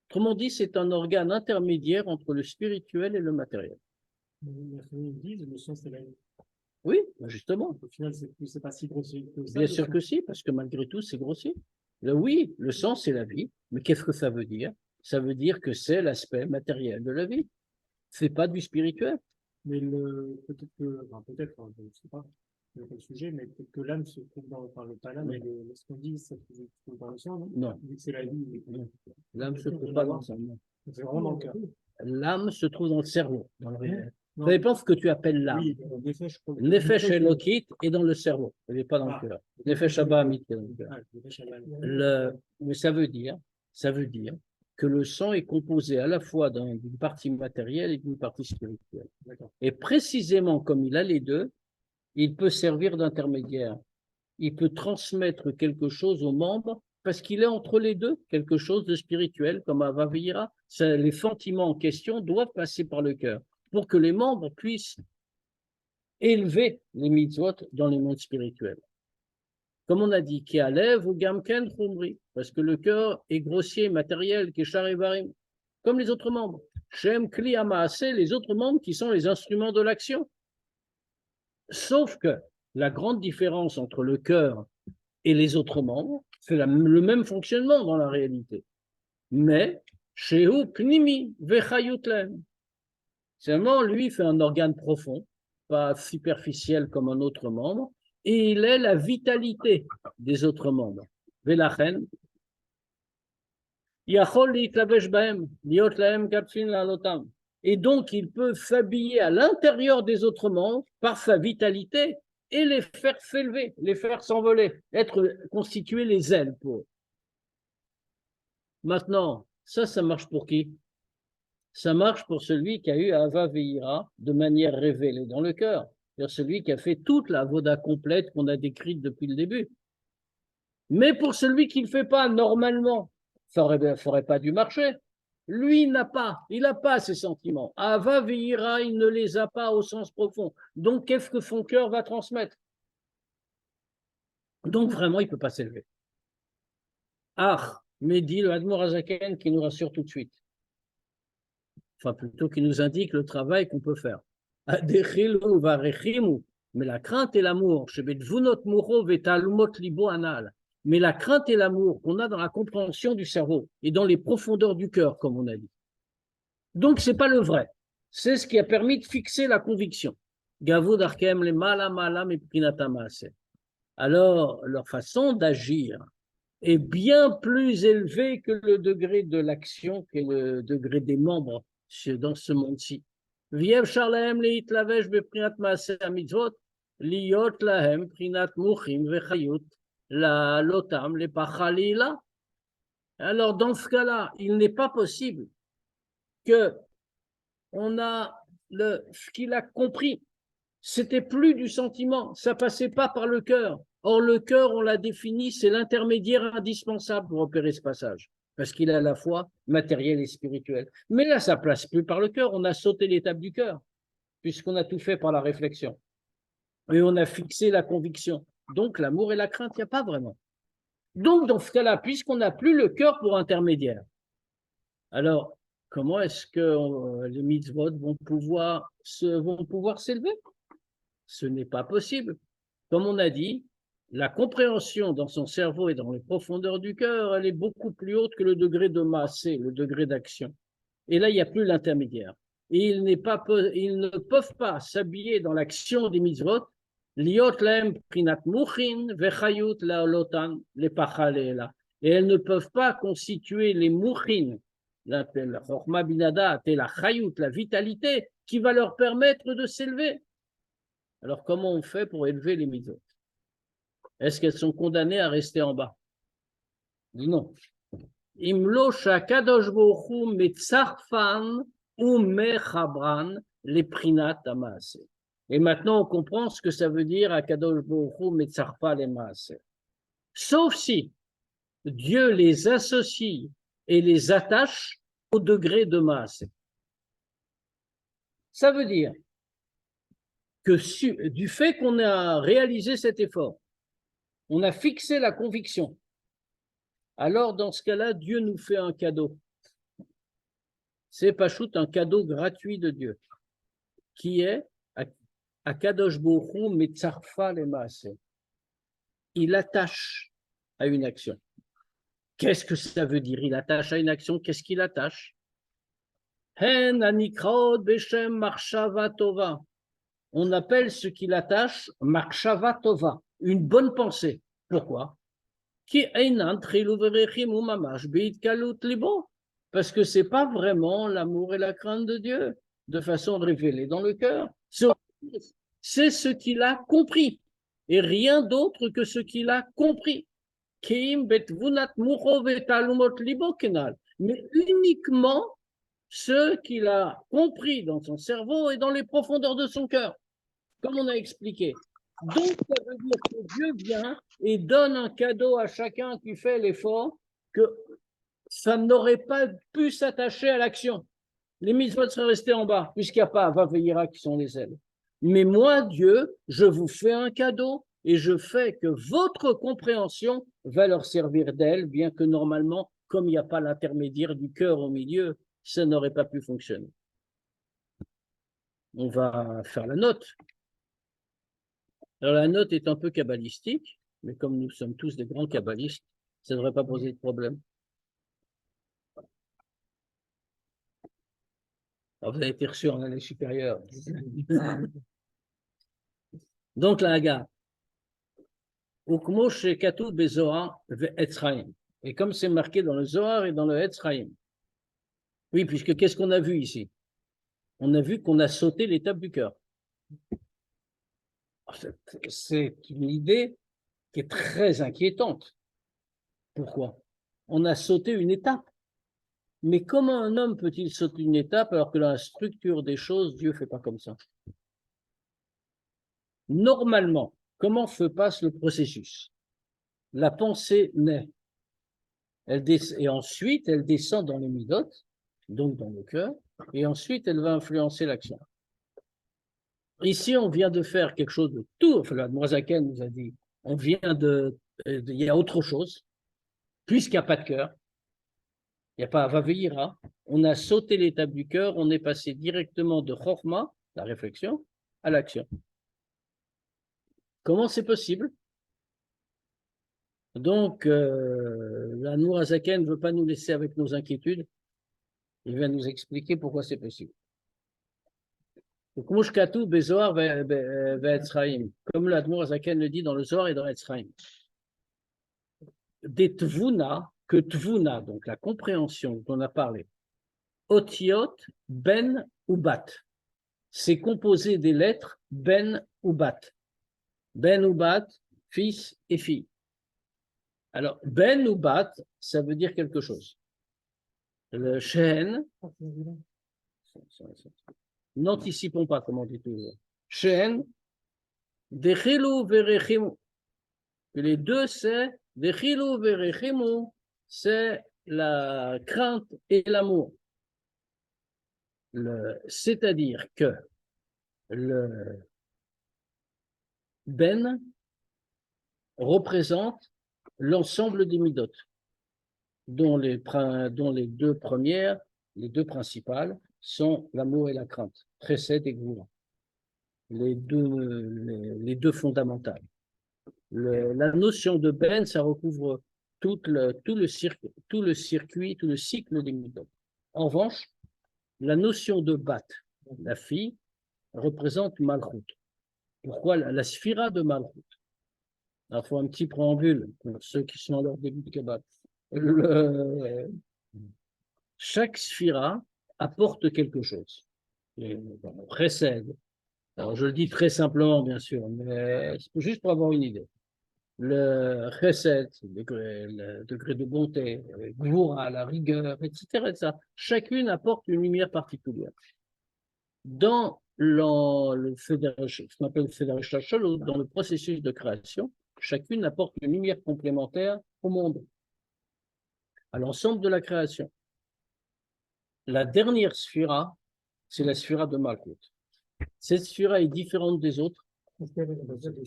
Autrement dit, c'est un organe intermédiaire entre le spirituel et le matériel. Ils disent le sang c'est la vie. Oui, justement. Au final, c'est pas si grossier que ça. Bien sûr que si, parce que malgré tout, c'est grossier. Oui, le sang, c'est la vie, mais qu'est-ce que ça veut dire? Ça veut dire que c'est l'aspect matériel de la vie. C'est pas du spirituel. Mais peut-être que, enfin, peut-être, hein, je ne sais pas, c'est pas le sujet, mais peut-être que l'âme se trouve dans, enfin, le talent, Oui. et ce qu'on dit, ça se trouve dans le sang, non? Non. Vu que c'est la vie. Non. L'âme se trouve pas dans le cerveau. C'est vraiment dans le cœur. L'âme se trouve dans le cerveau, dans le réel. Non. Ça dépend ce que tu appelles l'âme. Oui, Nefesh, Nefesh Elokit est dans le cerveau, elle n'est pas dans le cœur. Nefesh Abahamit est dans le cœur. Ah, Nefesh Abahamit. Mais ça veut dire que le sang est composé à la fois d'une partie matérielle et d'une partie spirituelle. D'accord. Et précisément comme il a les deux, il peut servir d'intermédiaire. Il peut transmettre quelque chose aux membres parce qu'il est entre les deux, quelque chose de spirituel, comme Avavira. Les sentiments en question doivent passer par le cœur pour que les membres puissent élever les mitzvot dans les mondes spirituels. Comme on a dit, qui alève ou gamken chumri, parce que le cœur est grossier, matériel, qui est charivarim, comme les autres membres. Shem kli amaase, les autres membres qui sont les instruments de l'action. Sauf que la grande différence entre le cœur et les autres membres, c'est le même fonctionnement dans la réalité. Mais, shehu pnimi vechayut lem. Seulement, lui fait un organe profond, pas superficiel comme un autre membre, et il est la vitalité des autres membres. Velachen, yachol litlavesh bahem, liot lahem kapfin lalotam. Et donc, il peut s'habiller à l'intérieur des autres membres par sa vitalité et les faire s'élever, les faire s'envoler, constituer les ailes pour eux. Maintenant, ça marche pour qui? Ça marche pour celui qui a eu Ava Veira de manière révélée dans le cœur. C'est-à-dire celui qui a fait toute la voda complète qu'on a décrite depuis le début. Mais pour celui qui ne le fait pas normalement, ça n'aurait pas dû marcher. Lui, il n'a pas ces sentiments. Ava Veira, il ne les a pas au sens profond. Donc, qu'est-ce que son cœur va transmettre? Donc, vraiment, il ne peut pas s'élever. Ah, mais dit le Admor Hazaken qui nous rassure tout de suite. Enfin, plutôt qui nous indique le travail qu'on peut faire. Mais la crainte et l'amour, mais la crainte et l'amour qu'on a dans la compréhension du cerveau et dans les profondeurs du cœur, comme on a dit. Donc, ce n'est pas le vrai. C'est ce qui a permis de fixer la conviction. Alors, leur façon d'agir est bien plus élevée que le degré de l'action, que le degré des membres dans ce monde-ci. Viev Charlahem leitlavesh beprinat maaseh mitzvot, liot lahem prinat muchim vechayut, la lotam le pachalila. Alors, dans ce cas-là, il n'est pas possible que on a ce qu'il a compris. C'était plus du sentiment, ça passait pas par le cœur. Or, le cœur, on l'a défini, c'est l'intermédiaire indispensable pour opérer ce passage, parce qu'il est à la fois matériel et spirituel. Mais là, ça passe plus par le cœur, on a sauté l'étape du cœur, puisqu'on a tout fait par la réflexion. Et on a fixé la conviction. Donc, l'amour et la crainte, il n'y a pas vraiment. Donc, dans ce cas-là, puisqu'on n'a plus le cœur pour intermédiaire, alors, comment est-ce que les mitzvot vont pouvoir s'élever? Ce n'est pas possible. Comme on a dit, la compréhension dans son cerveau et dans les profondeurs du cœur, elle est beaucoup plus haute que le degré de massé, le degré d'action. Et là, il n'y a plus l'intermédiaire. Et ils ne peuvent pas s'habiller dans l'action des mitzvot, liot lahem prinat muchin vechayut laolotan le pachalela. Et elles ne peuvent pas constituer les muchin, la chorma binadat et la chayut, la vitalité, qui va leur permettre de s'élever. Alors, comment on fait pour élever les mitzvot? Est-ce qu'elles sont condamnées à rester en bas? Non. Imlo shakadosh baruch hu metzarfan ou mechabran les prinat amaase. Et maintenant, on comprend ce que ça veut dire akadosh baruch hu metzarfa les maase. Sauf si Dieu les associe et les attache au degré de maase. Ça veut dire que du fait qu'on a réalisé cet effort, on a fixé la conviction, alors dans ce cas-là, Dieu nous fait un cadeau. C'est Pachout, un cadeau gratuit de Dieu, qui est Akadosh Baruch Hu Metzarfa le Maaseh. Il attache à une action. Qu'est-ce que ça veut dire? Il attache à une action, qu'est-ce qu'il attache? Hen anikraot beshem marshava tova. On appelle ce qu'il attache marshava tova, une bonne pensée. Pourquoi? Parce que ce n'est pas vraiment l'amour et la crainte de Dieu de façon révélée dans le cœur. C'est ce qu'il a compris et rien d'autre que ce qu'il a compris. Mais uniquement ce qu'il a compris dans son cerveau et dans les profondeurs de son cœur, comme on a expliqué. Donc, ça veut dire que Dieu vient et donne un cadeau à chacun qui fait l'effort, que ça n'aurait pas pu s'attacher à l'action. Les mitzvot seraient restés en bas, puisqu'il n'y a pas Ava Veira qui sont les ailes. Mais moi, Dieu, je vous fais un cadeau et je fais que votre compréhension va leur servir d'aile, bien que normalement, comme il n'y a pas l'intermédiaire du cœur au milieu, ça n'aurait pas pu fonctionner. On va faire la note. Alors la note est un peu kabbalistique, mais comme nous sommes tous des grands kabbalistes, ça ne devrait pas poser de problème. Alors, vous avez été reçu en année supérieure. Donc la Haga. Ukmo shekatu bezohar ve'etzraim. Et comme c'est marqué dans le Zohar et dans le Etzraim. Oui, puisque qu'est-ce qu'on a vu ici? On a vu qu'on a sauté l'étape du cœur. C'est une idée qui est très inquiétante. Pourquoi? On a sauté une étape. Mais comment un homme peut-il sauter une étape alors que dans la structure des choses, Dieu ne fait pas comme ça? Normalement, comment se passe le processus? La pensée naît. Et ensuite, elle descend dans les midotes, donc dans le cœur, et ensuite, elle va influencer l'action. Ici, on vient de faire quelque chose de tout, enfin, la Moazaken nous a dit, il y a autre chose, puisqu'il n'y a pas de cœur, il n'y a pas Vaveira, on a sauté l'étape du cœur, on est passé directement de Chorma, la réflexion, à l'action. Comment c'est possible? Donc, la Moazaken ne veut pas nous laisser avec nos inquiétudes, il va nous expliquer pourquoi c'est possible. Comme l'Admour Azaken le dit dans le Zohar et dans Etzraim. Des tvuna, que tvuna, donc la compréhension dont on a parlé, otiot, ben ou bat. C'est composé des lettres ben ou bat. Ben ou bat, fils et fille. Alors, ben ou bat, ça veut dire quelque chose. Le shen, n'anticipons pas, comme on dit toujours. Shen, dechilou verechimu. Les deux, c'est dechilou verechimu, c'est la crainte et l'amour. C'est-à-dire que le ben représente l'ensemble des midotes, dont les deux premières, les deux principales, sont l'amour et la crainte, Chesed et Gvura, les deux fondamentales. La notion de ben, ça recouvre tout le cycle des midotes. En revanche, la notion de bat, la fille, représente Malchut. Pourquoi la sphira de Malchut? Alors, il faut un petit préambule pour ceux qui sont à leur début de Kabbalah. Chaque sphira apporte quelque chose. Précède. Alors, je le dis très simplement, bien sûr, mais juste pour avoir une idée. Le chesed, le degré de bonté, le gvura, la rigueur, etc. Chacune apporte une lumière particulière. Dans ce qu'on appelle le Fédération Shalom, dans le processus de création, chacune apporte une lumière complémentaire au monde, à l'ensemble de la création. La dernière sphira, c'est la sphira de Malchut. Cette sphira est différente des autres,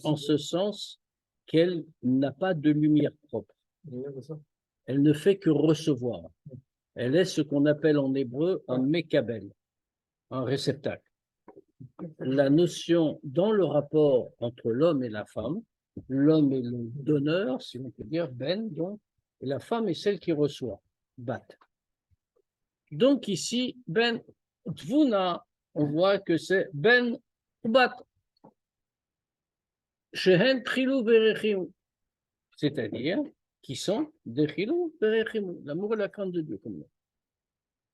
en ce sens qu'elle n'a pas de lumière propre. Elle ne fait que recevoir. Elle est ce qu'on appelle en hébreu un mekabel, un réceptacle. La notion dans le rapport entre l'homme et la femme, l'homme est le donneur, si on peut dire, ben, donc, et la femme est celle qui reçoit, bat. Donc ici, ben, tvuna, on voit que c'est ben ou bat. Shehen trilou verechimu, c'est-à-dire qui sont dechilou verechimu, l'amour et la crainte de Dieu, comme nous.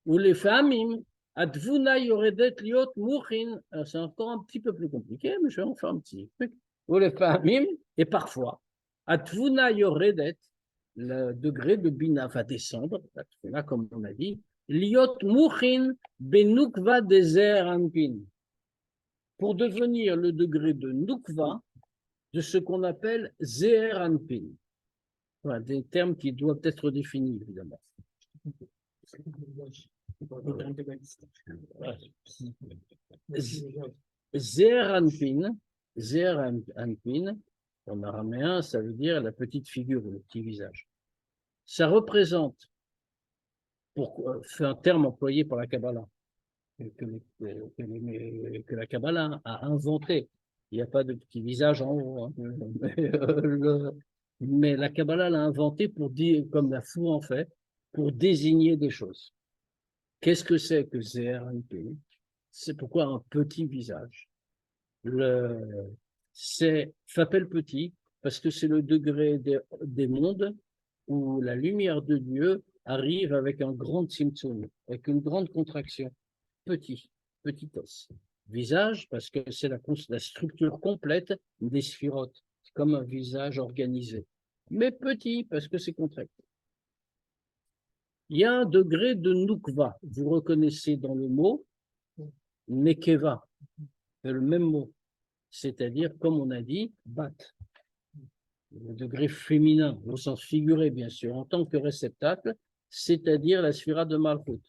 Ou les famim, advuna yoredet liot mouchin, c'est encore un petit peu plus compliqué, mais je vais en faire un petit truc. Ou les famim, et parfois, advuna yoredet, le degré de bina va descendre, là, comme on a dit, liot mouchin benukva deser anpin, pour devenir le degré de nukva, de ce qu'on appelle Zeher Anpin. Voilà, des termes qui doivent être définis, évidemment. Zeher Anpin, En araméen, ça veut dire la petite figure, le petit visage. Ça représente, c'est un terme employé par la Kabbalah, que la Kabbalah a inventé. Il n'y a pas de petit visage en haut, hein. Mais la Kabbalah l'a inventé pour dire, comme la Fou en fait, pour désigner des choses. Qu'est-ce que c'est que ZRNP? C'est pourquoi un petit visage. S'appelle petit parce que c'est le degré des mondes où la lumière de Dieu arrive avec un grand tzimtzum, avec une grande contraction. Petit os. Visage parce que c'est la structure complète des sphirotes. C'est comme un visage organisé. Mais petit parce que c'est contracté. Il y a un degré de Nukva. Vous reconnaissez dans le mot Nekeva, c'est le même mot. C'est-à-dire, comme on a dit, Bat. Le degré féminin, au sens figuré, bien sûr, en tant que réceptacle, c'est-à-dire la sphira de Malchut.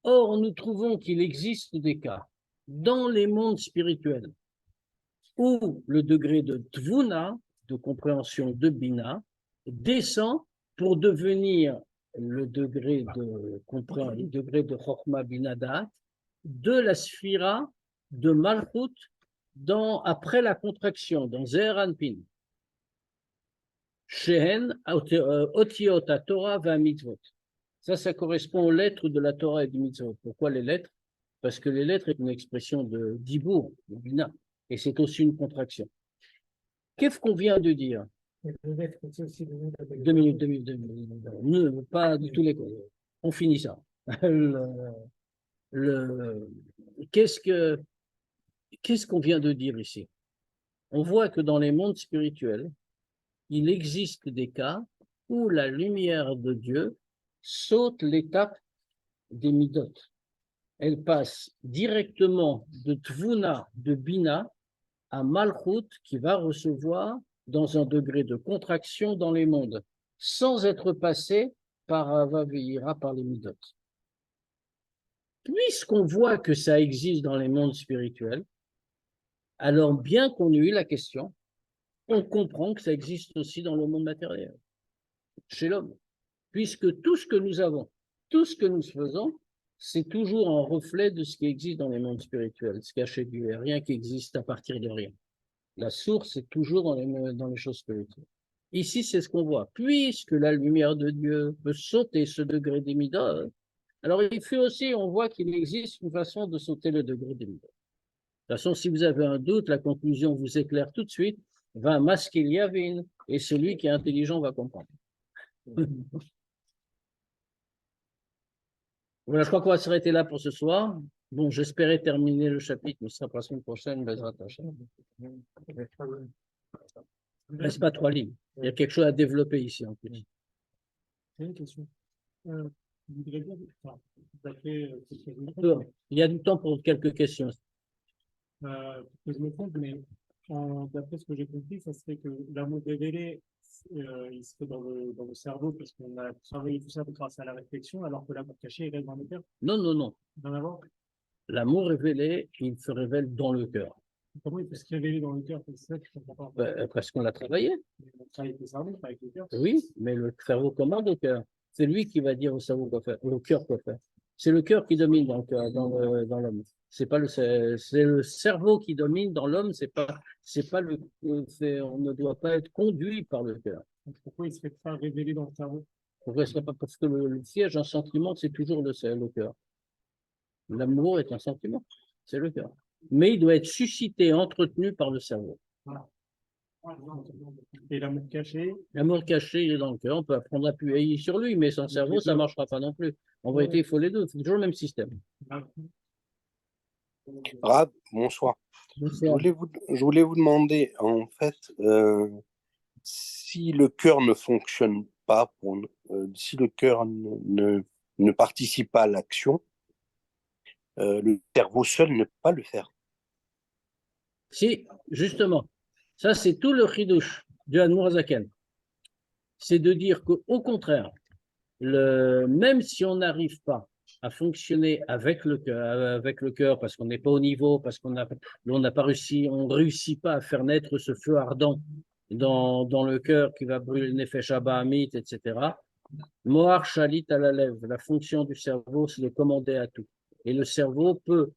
Or, nous trouvons qu'il existe des cas dans les mondes spirituels où le degré de Tvuna, de compréhension de Bina, descend pour devenir le degré de Chokhmah Binadat de la sphira de Malchut après la contraction, dans Ze'er Anpin. Shehen Otiot Torah va mitzvot. Ça correspond aux lettres de la Torah et du mitzvot. Pourquoi les lettres? Parce que les lettres est une expression de Dibour, de Bina, et c'est aussi une contraction. Qu'est-ce qu'on vient de dire? 2 minutes. Pas de tous les coups. On finit ça. Qu'est-ce qu'on vient de dire ici? On voit que dans les mondes spirituels, il existe des cas où la lumière de Dieu saute l'étape des midot. Elle passe directement de Tvuna, de Bina, à Malchut, qui va recevoir dans un degré de contraction dans les mondes, sans être passée par Ava Ve'ira, par les midot. Puisqu'on voit que ça existe dans les mondes spirituels, alors bien qu'on ait eu la question, on comprend que ça existe aussi dans le monde matériel, chez l'homme. Puisque tout ce que nous avons, tout ce que nous faisons, c'est toujours un reflet de ce qui existe dans les mondes spirituels, ce caché du Dieu, rien qui existe à partir de rien. La source est toujours dans les choses spirituelles. Ici, c'est ce qu'on voit. Puisque la lumière de Dieu peut sauter ce degré des midot, alors il fait aussi, on voit qu'il existe une façon de sauter le degré des midot. De toute façon, si vous avez un doute, la conclusion vous éclaire tout de suite, va masquer Yavin, et celui qui est intelligent va comprendre. Voilà, je crois qu'on va s'arrêter là pour ce soir. Bon, j'espérais terminer le chapitre, mais ce sera pour la semaine prochaine. Il ne reste pas 3 lignes. Il y a quelque chose à développer ici en plus. J'ai une question. Je voudrais dire, d'après ce que je me trompe, Il y a du temps pour quelques questions. que je me trompe, mais d'après ce que j'ai compris, ça serait que l'amour révélé, il serait dans le cerveau parce qu'on a travaillé tout ça grâce à la réflexion, alors que l'amour caché, il reste dans le cœur. Non. D'en avoir. L'amour révélé, il se révèle dans le cœur. Comment il peut se révéler dans le cœur? C'est ça que je ne comprends pas. Parce qu'on l'a travaillé. On travaille avec le cerveau, pas avec le cœur. Oui, mais le cerveau commande au cœur. C'est lui qui va dire au cerveau quoi faire, au cœur quoi faire. C'est le cœur qui domine dans l'homme. C'est pas c'est le cerveau qui domine dans l'homme. On ne doit pas être conduit par le cœur. Donc, pourquoi il ne serait pas révélé dans le cerveau? Pourquoi ce serait pas parce que le siège d'un sentiment, c'est toujours le cœur. L'amour est un sentiment, c'est le cœur. Mais il doit être suscité, entretenu par le cerveau. Voilà. Et l'amour caché? L'amour caché, il est dans le cœur. On peut apprendre à appuyer sur lui, mais sans cerveau, ça ne marchera pas non plus. En vérité, il faut les deux. C'est toujours le même système. Rab, bonsoir. Je voulais vous demander, en fait, si le cœur ne fonctionne pas, si le cœur ne participe pas à l'action, le cerveau seul ne peut pas le faire. Si, justement, ça c'est tout le chidouche du Admour Zaken. C'est de dire qu'au contraire, même si on n'arrive pas à fonctionner avec le cœur, parce qu'on n'est pas au niveau, parce qu'on n'a pas réussi, on réussit pas à faire naître ce feu ardent dans le cœur qui va brûler le nefesh haba'amit, etc. Mohar shalit à la lèvre, la fonction du cerveau, c'est de commander à tout. Et le cerveau peut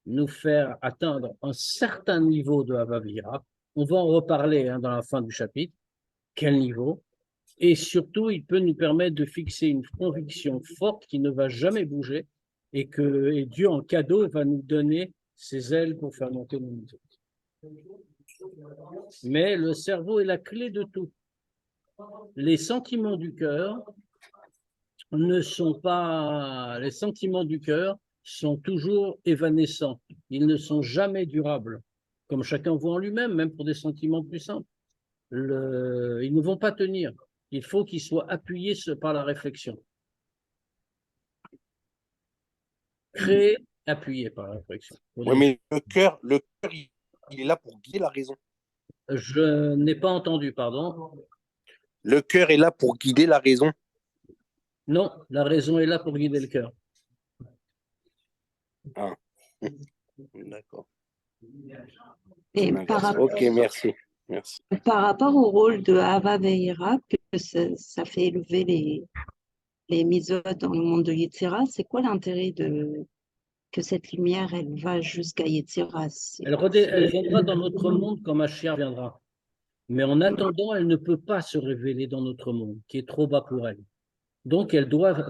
nous faire atteindre un certain niveau de Havavira. On va en reparler dans la fin du chapitre. Quel niveau? Et surtout, il peut nous permettre de fixer une conviction forte qui ne va jamais bouger et Dieu, en cadeau, va nous donner ses ailes pour faire monter nos niveaux. Mais le cerveau est la clé de tout. Les sentiments du cœur les sentiments du cœur sont toujours évanescents. Ils ne sont jamais durables, comme chacun voit en lui-même, même pour des sentiments plus simples. Ils ne vont pas tenir. Il faut qu'ils soient appuyés par la réflexion. Créés, appuyés par la réflexion. Oui, mais le cœur, il est là pour guider la raison. Je n'ai pas entendu, pardon. Le cœur est là pour guider la raison. Non, la raison est là pour guider le cœur. Ah. D'accord. Et Ok, merci. Merci. par rapport au rôle de Hava Veira, que ça fait élever les mitzvot dans le monde de Yetzira, c'est quoi l'intérêt que cette lumière, elle va jusqu'à Yetzira? Elle viendra dans notre monde quand Mashiach viendra. Mais en attendant, elle ne peut pas se révéler dans notre monde, qui est trop bas pour elle. Donc,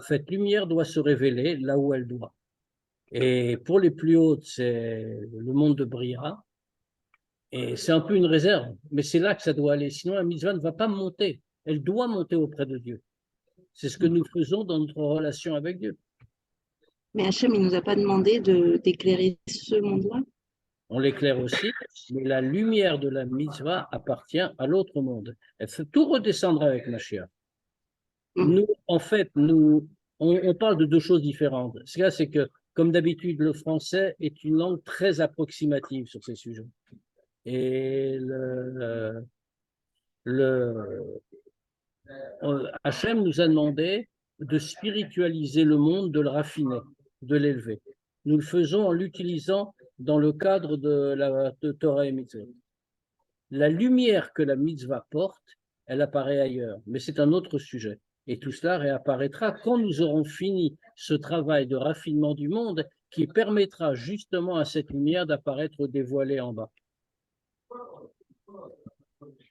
cette lumière doit se révéler là où elle doit. Et pour les plus hautes, c'est le monde de Bria. Et c'est un peu une réserve, mais c'est là que ça doit aller. Sinon, la mitzvah ne va pas monter. Elle doit monter auprès de Dieu. C'est ce que nous faisons dans notre relation avec Dieu. Mais Hachem, il ne nous a pas demandé d'éclairer ce monde-là. On l'éclaire aussi, mais la lumière de la mitzvah appartient à l'autre monde. Elle fait tout redescendre avec Mashiach. Nous, en fait, on parle de deux choses différentes. Ce cas, c'est que, comme d'habitude, le français est une langue très approximative sur ces sujets. Et Hachem nous a demandé de spiritualiser le monde, de le raffiner, de l'élever. Nous le faisons en l'utilisant dans le cadre de Torah et Mitzvot. La lumière que la mitzvah porte, elle apparaît ailleurs, mais c'est un autre sujet. Et tout cela réapparaîtra quand nous aurons fini ce travail de raffinement du monde qui permettra justement à cette lumière d'apparaître dévoilée en bas.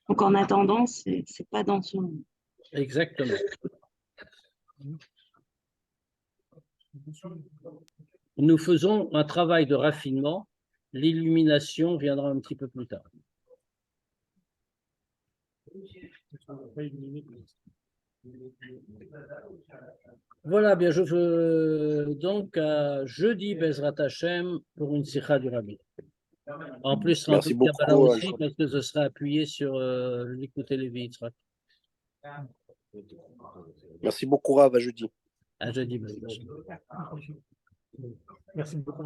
Donc en attendant, c'est pas dans ce monde. Exactement. Nous faisons un travail de raffinement. L'illumination viendra un petit peu plus tard. Voilà, bien, je veux donc à jeudi Bezrat Hashem pour une sikha du Rabbi. En plus, ce sera Merci un peu de Kabbalah beaucoup, aussi parce que ce sera appuyé sur l'écouter les vies. Merci beaucoup, Rav, à jeudi. À jeudi Bezrat Hashem. Merci beaucoup.